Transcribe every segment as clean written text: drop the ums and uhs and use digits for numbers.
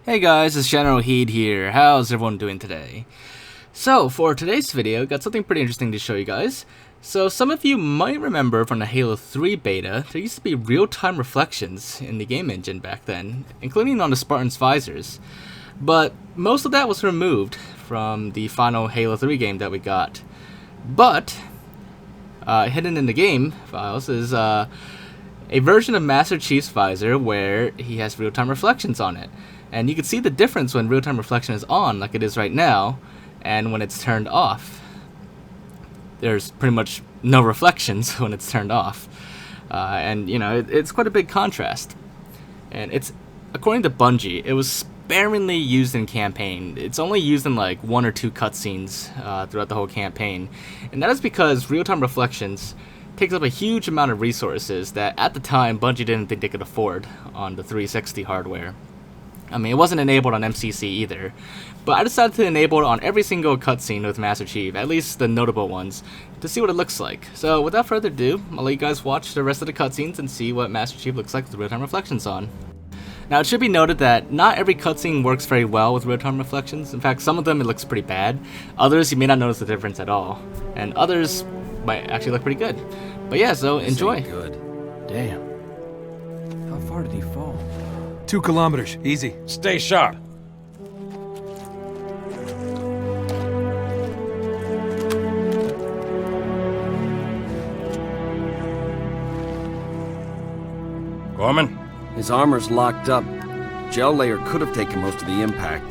Hey guys, it's Generalkidd here. How's everyone doing today? So, for today's video, got something pretty interesting to show you guys. So, some of you might remember from the Halo 3 beta, there used to be real-time reflections in the game engine back then, including on the Spartan's visors. But most of that was removed from the final Halo 3 game that we got. But, hidden in the game files is a version of Master Chief's visor where he has real-time reflections on it. And you can see the difference when real-time reflection is on, like it is right now, and when it's turned off. There's pretty much no reflections when it's turned off. And, you know, it's quite a big contrast. And it's, according to Bungie, it was sparingly used in campaign. It's only used in like 1 or 2 cutscenes throughout the whole campaign. And that is because real-time reflections takes up a huge amount of resources that, at the time, Bungie didn't think they could afford on the 360 hardware. I mean, it wasn't enabled on MCC either, but I decided to enable it on every single cutscene with Master Chief, at least the notable ones, to see what it looks like. So without further ado, I'll let you guys watch the rest of the cutscenes and see what Master Chief looks like with real-time reflections on. Now, it should be noted that not every cutscene works very well with real-time reflections. In fact, some of them it looks pretty bad. Others, you may not notice the difference at all. And others might actually look pretty good. But yeah, so enjoy. Good. Damn. How far did he fall? 2 kilometers, easy. Stay sharp. Gorman? His armor's locked up. Gel layer could have taken most of the impact.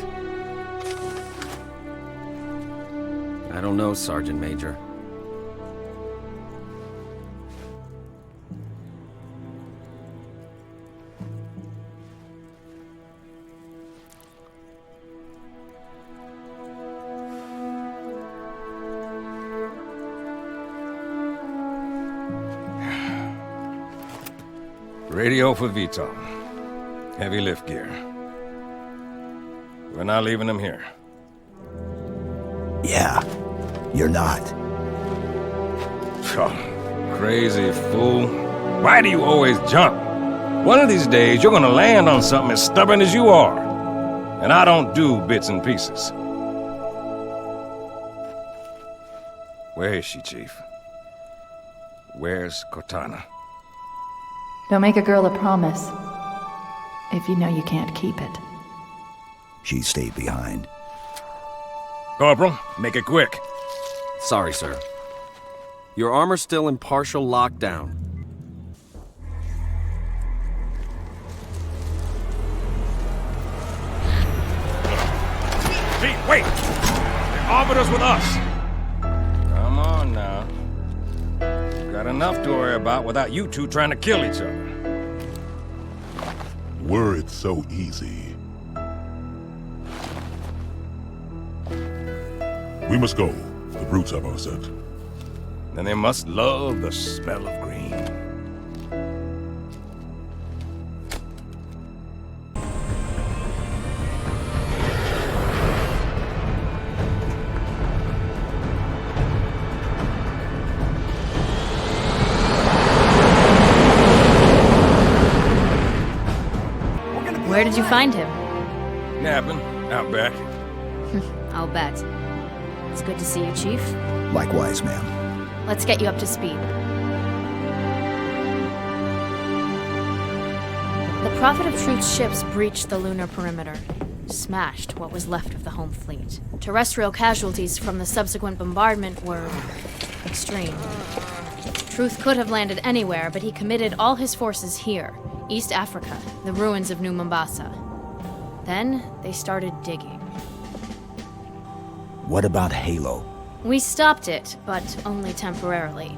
I don't know, Sergeant Major. Radio for Visor. Heavy lift gear. We're not leaving them here. Yeah, you're not. Oh, crazy fool. Why do you always jump? One of these days, you're gonna land on something as stubborn as you are. And I don't do bits and pieces. Where is she, Chief? Where's Cortana? Don't make a girl a promise if you know you can't keep it. She stayed behind. Corporal, make it quick. Sorry, sir. Your armor's still in partial lockdown. Pete, wait! They offered us with us. Come on now. Got enough to worry about without you two trying to kill each other. Were it so easy. We must go. The brutes have our scent. Then they must love the smell of green. Where did you find him? Napping, out back. I'll bet. It's good to see you, Chief. Likewise, ma'am. Let's get you up to speed. The Prophet of Truth's ships breached the lunar perimeter, smashed what was left of the home fleet. Terrestrial casualties from the subsequent bombardment were extreme. Truth could have landed anywhere, but he committed all his forces here, East Africa, the ruins of New Mombasa. Then they started digging. What about Halo? We stopped it, but only temporarily.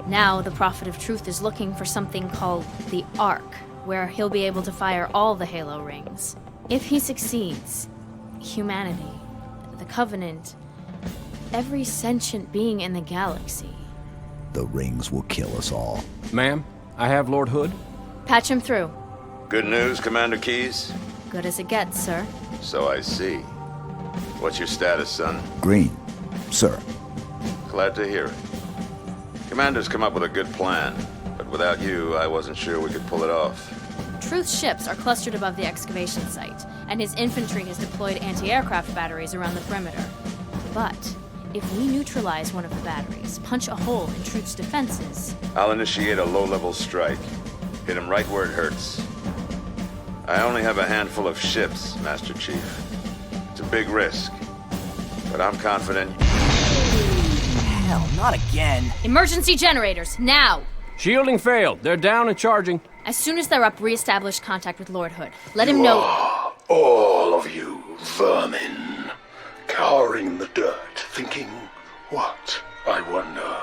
Now the Prophet of Truth is looking for something called the Ark, where he'll be able to fire all the Halo rings. If he succeeds, humanity, the Covenant, every sentient being in the galaxy. The rings will kill us all. Ma'am, I have Lord Hood. Patch him through. Good news, Commander Keyes? Good as it gets, sir. So I see. What's your status, son? Green, sir. Glad to hear it. Commander's come up with a good plan, but without you, I wasn't sure we could pull it off. Truth's ships are clustered above the excavation site, and his infantry has deployed anti-aircraft batteries around the perimeter. But if we neutralize one of the batteries, punch a hole in troops' defenses... I'll initiate a low-level strike. Hit him right where it hurts. I only have a handful of ships, Master Chief. It's a big risk, but I'm confident... Hell, not again. Emergency generators, now! Shielding failed. They're down and charging. As soon as they're up, re-establish contact with Lord Hood. Let him know... All of you vermin, cowering in the dirt, thinking, what, I wonder,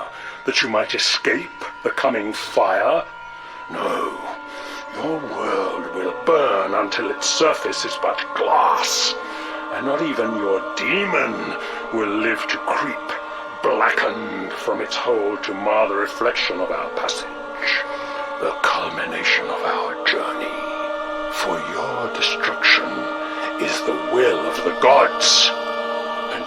that you might escape the coming fire? No, your world will burn until its surface is but glass, and not even your demon will live to creep, blackened from its hole to mar the reflection of our passage, the culmination of our journey. For your destruction is the will of the gods, and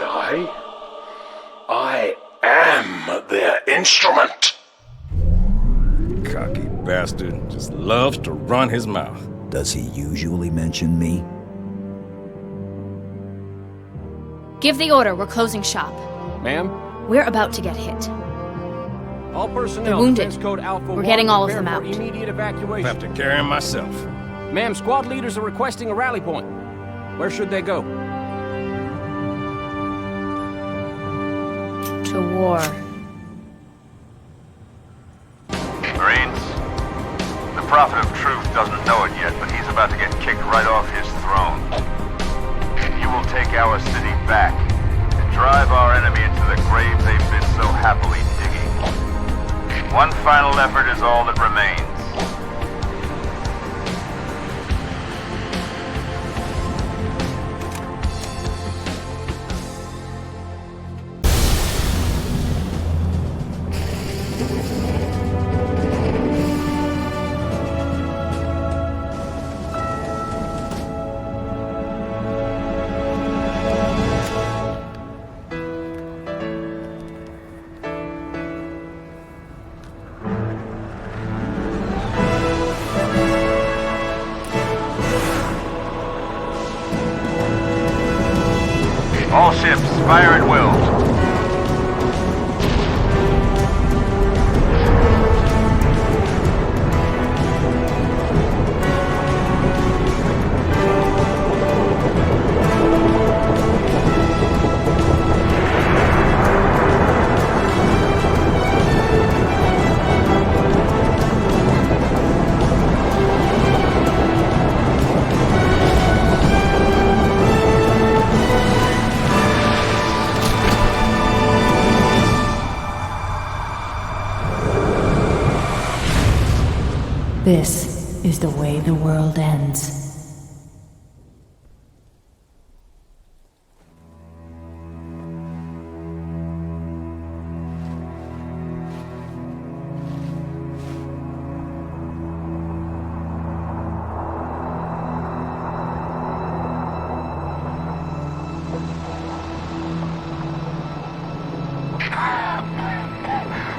I am their instrument. Cocky bastard just loves to run his mouth. Does he usually mention me? Give the order, we're closing shop. Ma'am? We're about to get hit. All personnel, They're wounded. defense code Alpha We're getting 1, all of them prepare out. for immediate I evacuation. have to carry him myself. Ma'am, squad leaders are requesting a rally point. Where should they go? To war. Marines, the Prophet of Truth doesn't know it yet, but he's about to get kicked right off his throne. You will take our city back and drive our enemy into the grave they've been so happily digging. One final effort is all that remains. All ships, fire at will. This is the way the world ends.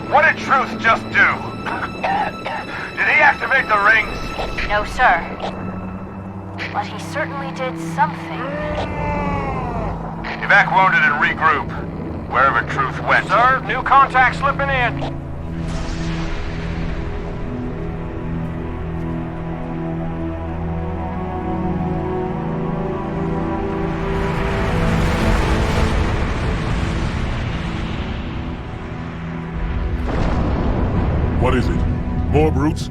What did Truth just do? Did he activate the rings? No, sir. But he certainly did something. Evac wounded and regroup. Wherever Truth went. Sir, new contact slipping in. What is it? More brutes?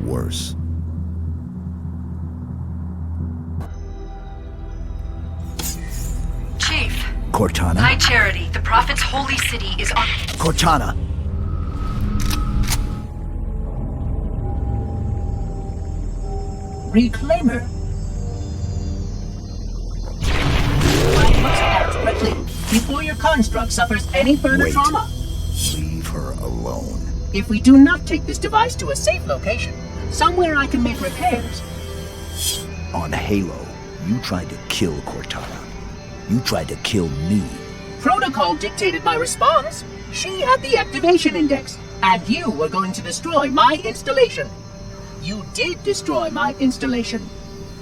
Worse. Chief. Cortana? High Charity, the Prophet's holy city is on... Cortana! Reclaimer. I must act quickly, before your construct suffers any further Wait. trauma. Leave her alone. If we do not take this device to a safe location, somewhere I can make repairs. On Halo, you tried to kill Cortana. You tried to kill me. Protocol dictated my response. She had the activation index, and you were going to destroy my installation. You did destroy my installation.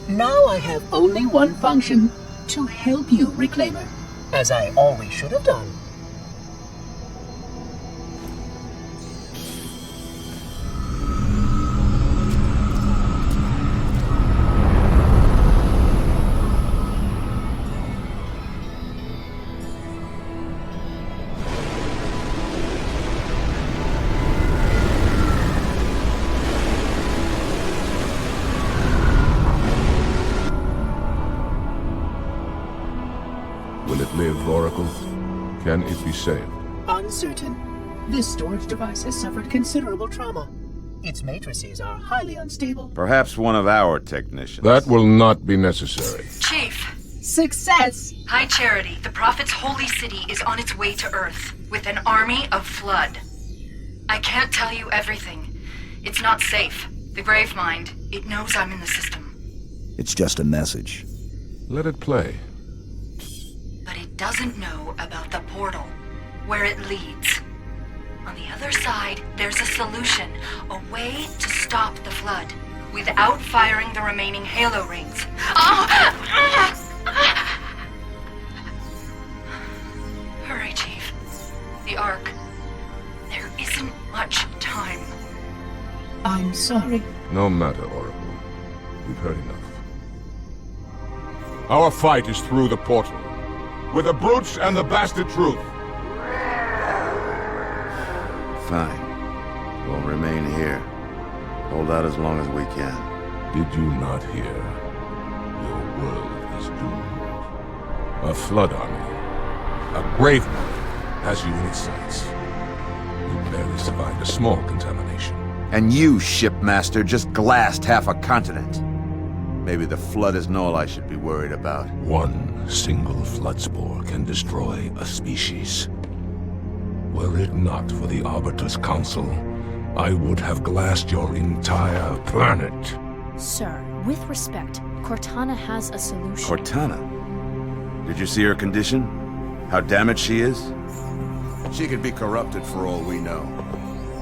Now I have only one function, to help you, Reclaimer, as I always should have done. Will it live, Oracle? Can it be saved? Uncertain. This storage device has suffered considerable trauma. Its matrices are highly unstable. Perhaps one of our technicians. That will not be necessary. Chief. Success! High Charity, the Prophet's holy city is on its way to Earth, with an army of Flood. I can't tell you everything. It's not safe. The Gravemind, it knows I'm in the system. It's just a message. Let it play. But it doesn't know about the portal, where it leads. On the other side, there's a solution, a way to stop the Flood, without firing the remaining Halo rings. Hurry, Chief. The Ark. There isn't much time. I'm sorry. No matter, Oracle. We've heard enough. Our fight is through the portal. With the brutes and the bastard truth. Fine. We'll remain here. Hold out as long as we can. Did you not hear? Your world is doomed. A Flood army. A Gravemind has you in its sights. You barely survived a small contamination. And you, shipmaster, just glassed half a continent. Maybe the Flood isn't all I should be worried about. One single Flood spore can destroy a species. Were it not for the Arbiter's Council, I would have glassed your entire planet. Sir, with respect, Cortana has a solution. Cortana? Did you see her condition? How damaged she is? She could be corrupted for all we know.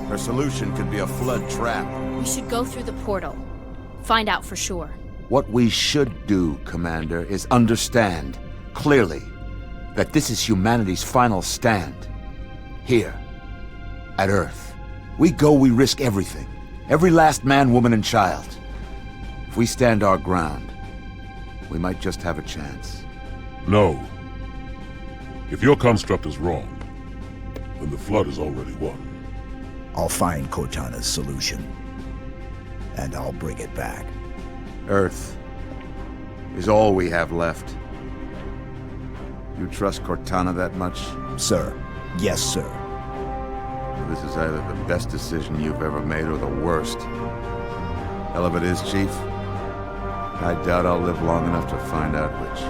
Her solution could be a Flood trap. We should go through the portal. Find out for sure. What we should do, Commander, is understand, clearly, that this is humanity's final stand. Here, at Earth. We go, we risk everything. Every last man, woman, and child. If we stand our ground, we might just have a chance. No. If your construct is wrong, then the Flood is already won. I'll find Cortana's solution. And I'll bring it back. Earth is all we have left. You trust Cortana that much? Sir. Yes, sir. This is either the best decision you've ever made or the worst. Hell of it is, Chief. I doubt I'll live long enough to find out which.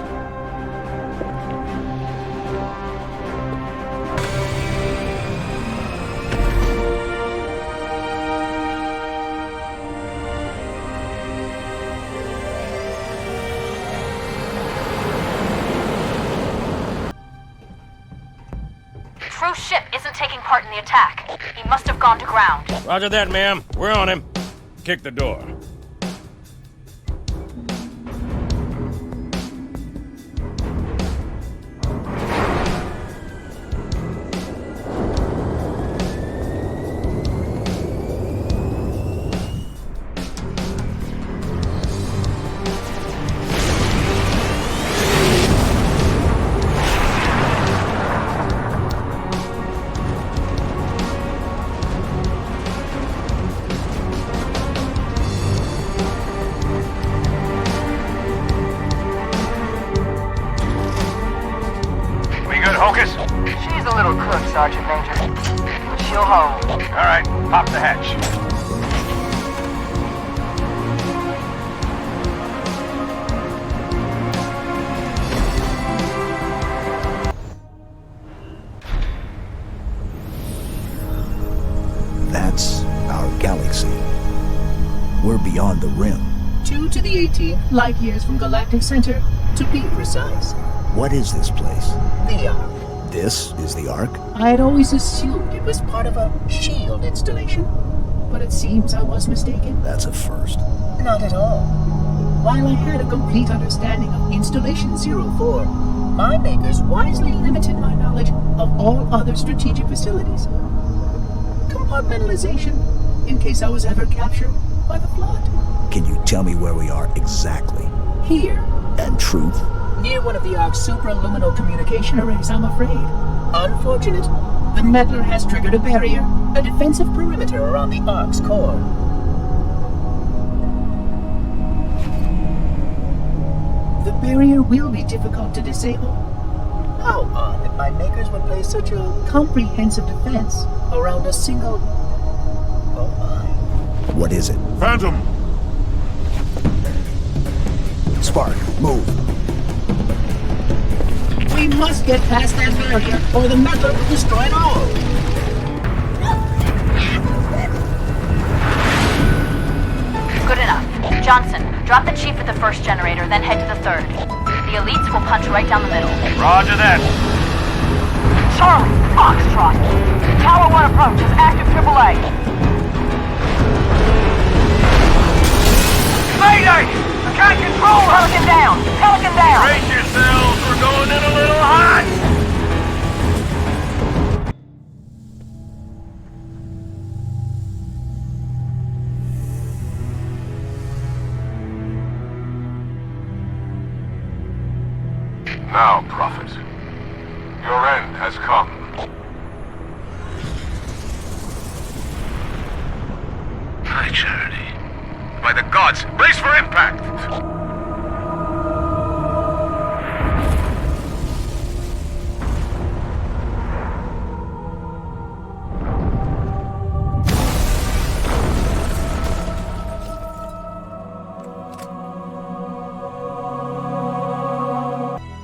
Crew's ship isn't taking part in the attack. He must have gone to ground. Roger that, ma'am. We're on him. Kick the door. Hocus? She's a little cook, Sergeant Major. But she'll hold. All right, pop the hatch. That's our galaxy. We're beyond the rim. 2 to the 18th light years from Galactic Center, to be precise. What is this place? The Ark. This is the Ark? I had always assumed it was part of a shield installation, but it seems I was mistaken. That's a first. Not at all. while I had a complete understanding of Installation 04, my makers wisely limited my knowledge of all other strategic facilities. Compartmentalization, in case I was ever captured by the Flood. Can you tell me where we are exactly? Here. And truth? Near one of the Ark's supraluminal communication arrays, I'm afraid. Unfortunate. The meddler has triggered a barrier, a defensive perimeter around the Ark's core. The barrier will be difficult to disable. How odd that my makers would place such a comprehensive defense around a single... Oh my. What is it? Phantom! Spark, move. We must get past that barrier, or the meddler will destroy it all. Good enough. Johnson, drop the chief at the first generator, then head to the third. The elites will punch right down the middle. Roger that. Charlie, Foxtrot. Tower 1 approach is active AAA. Mayday! I can't control her! Pelican down! Pelican down! Brace yourselves, we're going in a little hot! Now, Prophet, your end has come. High charity. By the gods, brace for impact!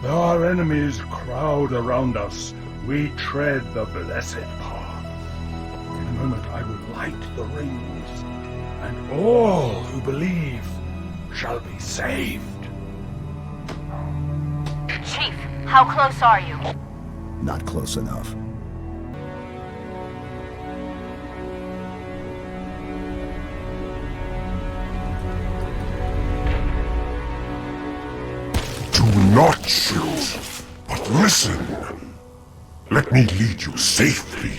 Our enemies crowd around us. We tread the blessed path. In a moment I will light the rings, and all who believe shall be saved. Chief, how close are you? Not close enough. Do not shoot, but listen. Let me lead you safely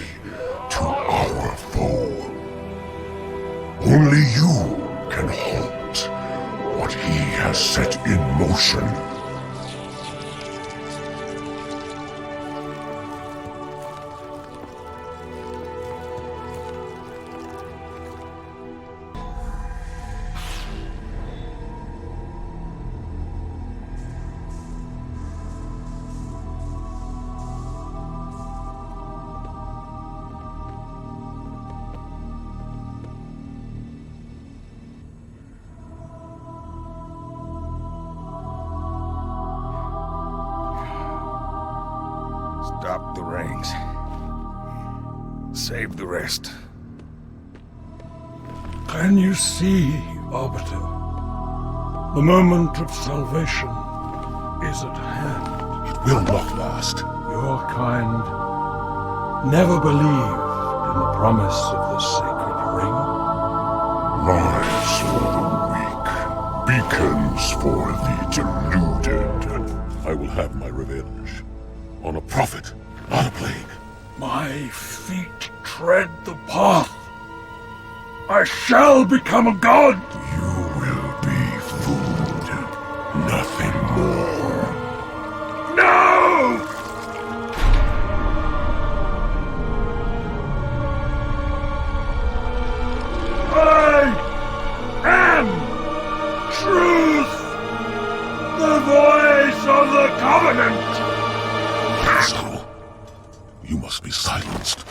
to our foe. Only you can halt what he has set in motion. Stop the rings. Save the rest. Can you see, Arbiter? The moment of salvation is at hand. It will not last. Your kind never believed in the promise of the sacred ring. Lives for the weak, beacons for the deluded. I will have my revenge. On a prophet, not a plague. My feet tread the path. I shall become a god. You will be food, nothing more. No! I am truth, the voice of the Covenant. So, you must be silenced.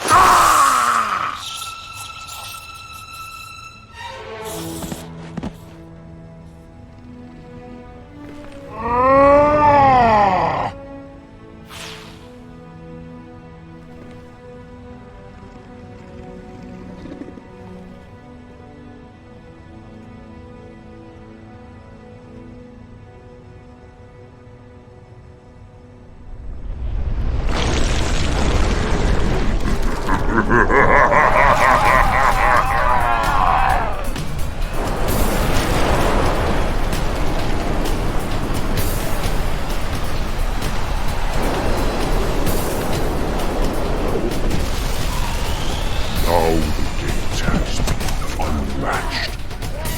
Now the gate has been unlatched.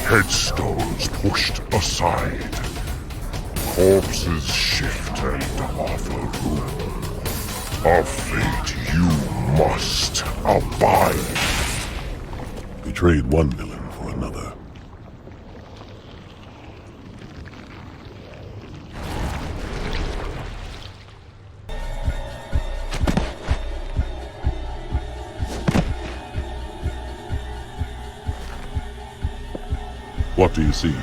Headstones pushed aside. Corpses shift and offer room. A fate you must abide. Betrayed one villain for another. What do you see?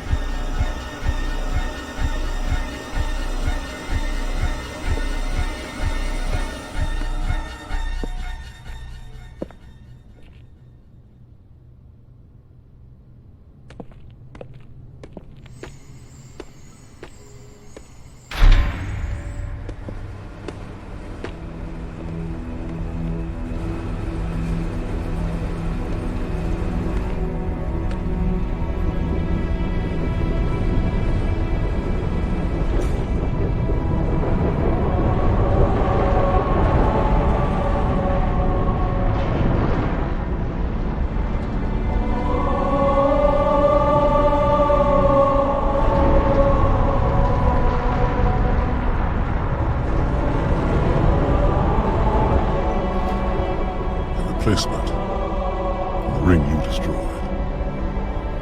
Replacement. The ring you destroyed.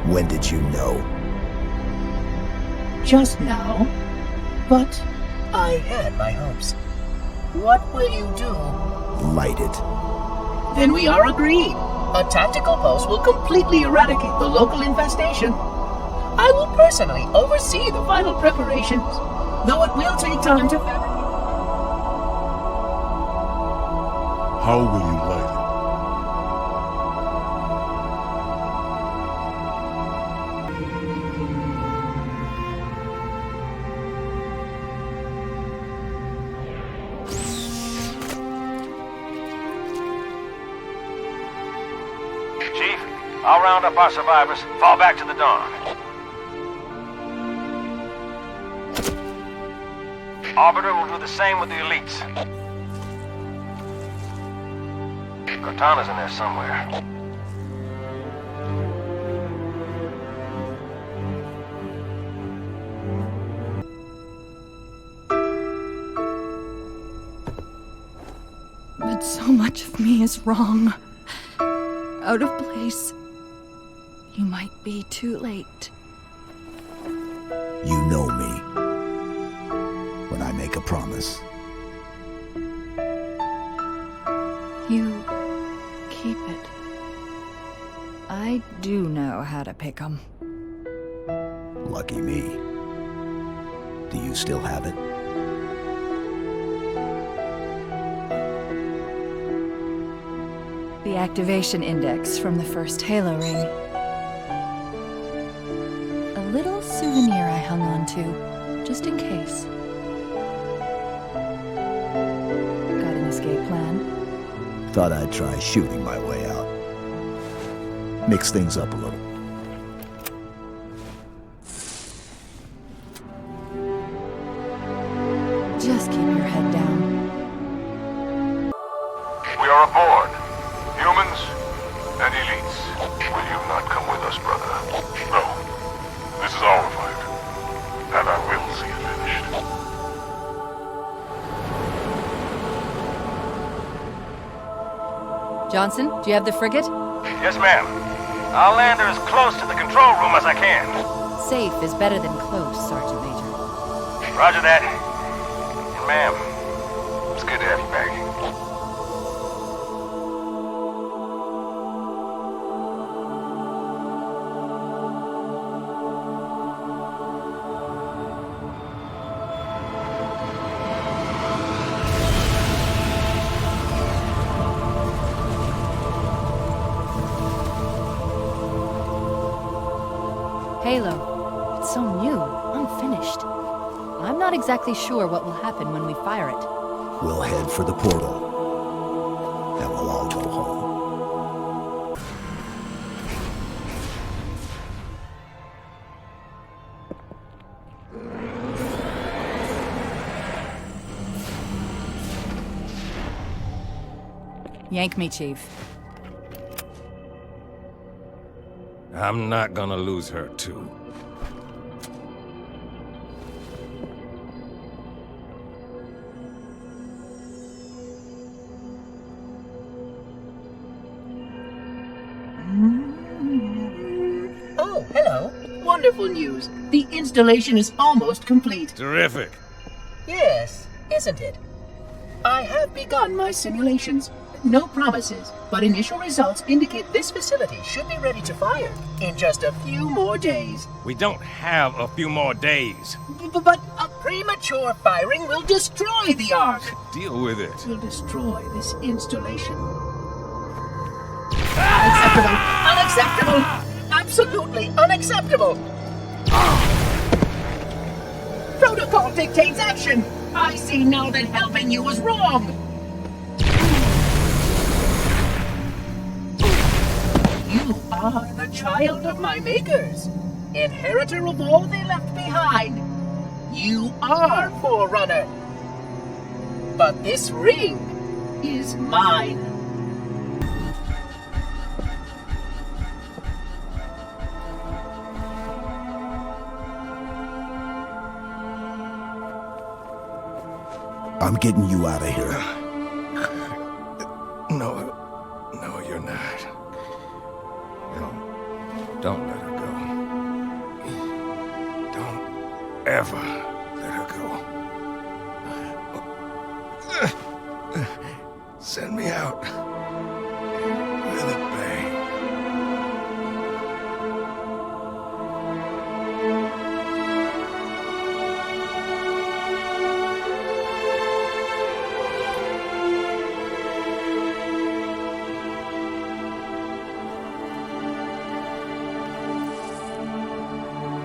When did you know? Just now. But I had my hopes. What will you do? Light it. Then we are agreed. A tactical post will completely eradicate the local infestation. I will personally oversee the final preparations, though it will take time to fabricate. How will you light it? Chief, I'll round up our survivors, fall back to the dawn. Arbiter will do the same with the elites. Cortana's in there somewhere. But so much of me is wrong. Out of place. You might be too late. You know me. When I make a promise. You keep it. I do know how to pick 'em. Lucky me. Do you still have it? The activation index from the first Halo ring. A little souvenir I hung on to, just in case. Got an escape plan? Thought I'd try shooting my way out. Mix things up a little. Just keep your head down. We are aboard. Humans and elites. Will you not come with us, brother? No. This is our fight. And I will see it finished. Johnson, do you have the frigate? Yes, ma'am. I'll land her as close to the control room as I can. Safe is better than close, Sergeant Major. Roger that. And ma'am, it's good to have you back. Halo. It's so new, unfinished. I'm not exactly sure what will happen when we fire it. We'll head for the portal. And we'll all go home. Yank me, Chief. I'm not gonna lose her, too. Oh, hello. Wonderful news. The installation is almost complete. Terrific. Yes, isn't it? I have begun my simulations. No promises, but initial results indicate this facility should be ready to fire in just a few more days. We don't have a few more days. But a premature firing will destroy the Ark. Deal with it. Will destroy this installation. Unacceptable! Unacceptable! Absolutely unacceptable! Protocol dictates action! I see now that helping you was wrong! You are the child of my makers, inheritor of all they left behind. You are Forerunner. But this ring is mine. I'm getting you out of here. No, you're not. Don't let her go. Don't ever let her go. Send me out with a bang.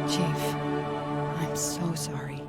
Chief, I'm so sorry.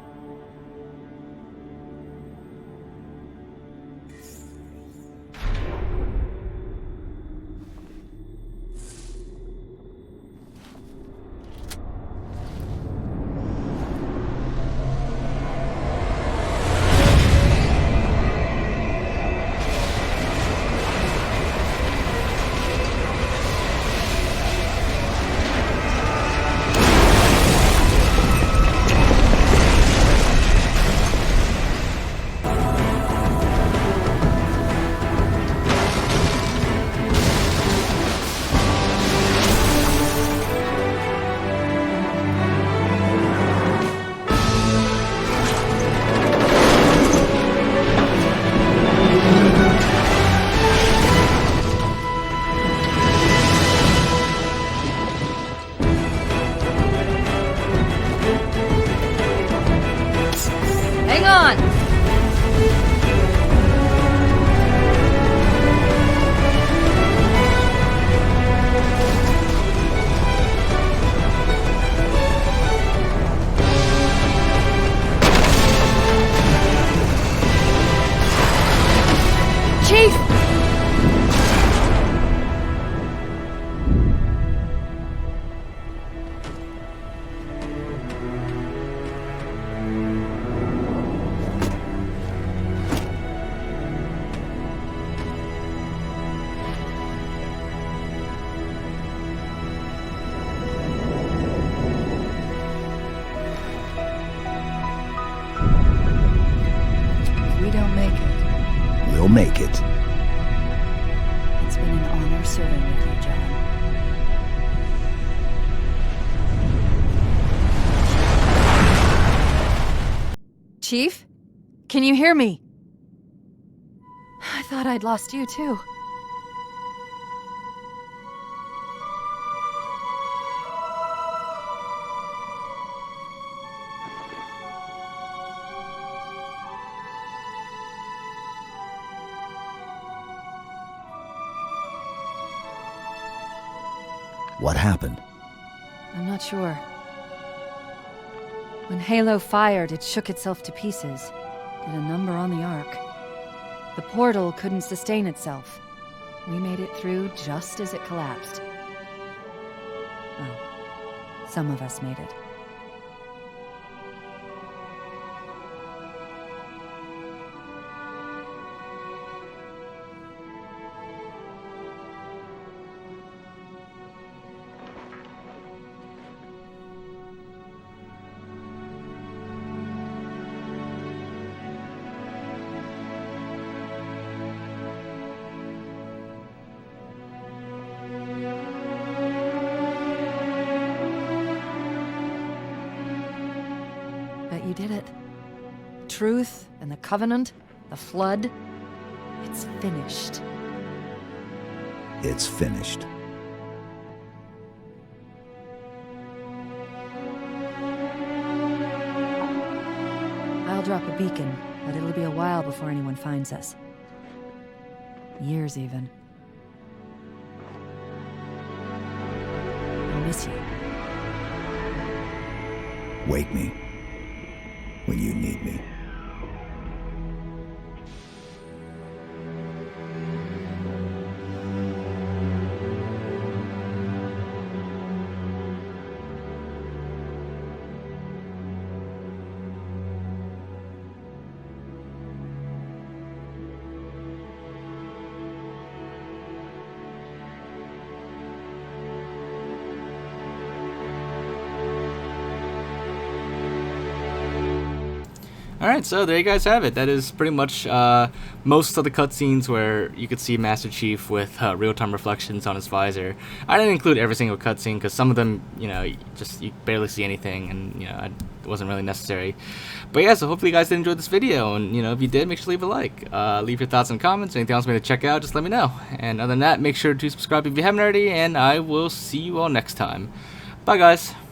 Hang on! Chief! If we don't make it, We'll make it. it's been an honor serving with you, John. Chief? Can you hear me? I thought I'd lost you too. What happened? I'm not sure. When Halo fired, it shook itself to pieces. Did a number on the Ark. The portal couldn't sustain itself. We made it through just as it collapsed. Well, some of us made it. Bet you did it. Truth and the Covenant, the Flood, it's finished. It's finished. I'll drop a beacon, but it'll be a while before anyone finds us. Years, even. I'll miss you. Wake me when you need me. Alright, so there you guys have it. That is pretty much most of the cutscenes where you could see Master Chief with real-time reflections on his visor. I didn't include every single cutscene because some of them, you know, you barely see anything, and you know, it wasn't really necessary. But yeah, so hopefully you guys did enjoy this video, and you know, if you did, make sure to leave a like. Leave your thoughts in the comments. Anything else you want me to check out, just let me know. And other than that, make sure to subscribe if you haven't already, and I will see you all next time. Bye, guys.